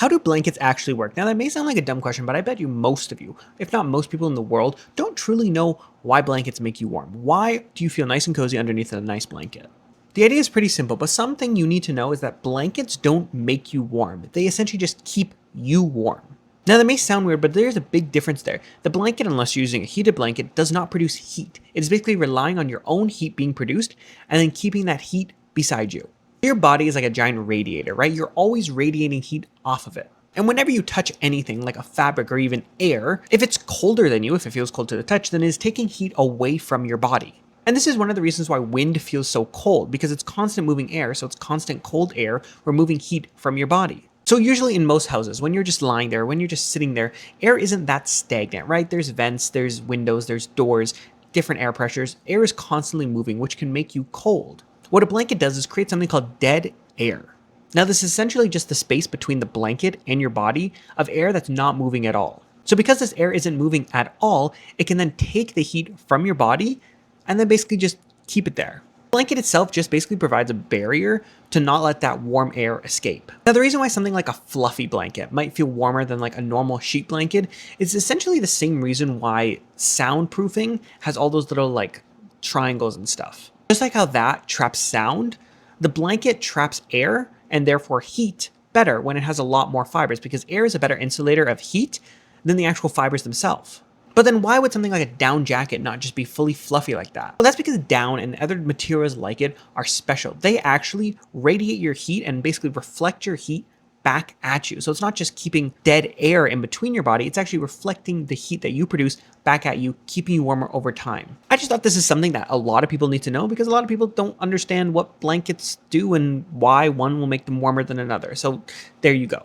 How do blankets actually work? Now, that may sound like a dumb question, but I bet you most of you, if not most people in the world, don't truly know why blankets make you warm. Why do you feel nice and cozy underneath a nice blanket? The idea is pretty simple, but something you need to know is that blankets don't make you warm. They essentially just keep you warm. Now, that may sound weird, but there's a big difference there. The blanket, unless you're using a heated blanket, does not produce heat. It is basically relying on your own heat being produced and then keeping that heat beside you. Your body is like a giant radiator, right? You're always radiating heat off of it. And whenever you touch anything like a fabric or even air, if it's colder than you, if it feels cold to the touch, then it is taking heat away from your body. And this is one of the reasons why wind feels so cold, because it's constant moving air, so it's constant cold air removing heat from your body. So usually in most houses, when you're just lying there, when you're just sitting there, air isn't that stagnant, right? There's vents, there's windows, there's doors, different air pressures. Air is constantly moving, which can make you cold. What a blanket does is create something called dead air. Now, this is essentially just the space between the blanket and your body of air that's not moving at all. So because this air isn't moving at all, it can then take the heat from your body and then basically just keep it there. The blanket itself just basically provides a barrier to not let that warm air escape. Now, the reason why something like a fluffy blanket might feel warmer than like a normal sheet blanket is essentially the same reason why soundproofing has all those little like triangles and stuff. Just like how that traps sound, the blanket traps air and therefore heat better when it has a lot more fibers, because air is a better insulator of heat than the actual fibers themselves. But then why would something like a down jacket not just be fully fluffy like that? Well, that's because down and other materials like it are special. They actually radiate your heat and basically reflect your heat back at you. So it's not just keeping dead air in between your body, it's actually reflecting the heat that you produce back at you, keeping you warmer over time. I just thought this is something that a lot of people need to know, because a lot of people don't understand what blankets do and why one will make them warmer than another. So there you go.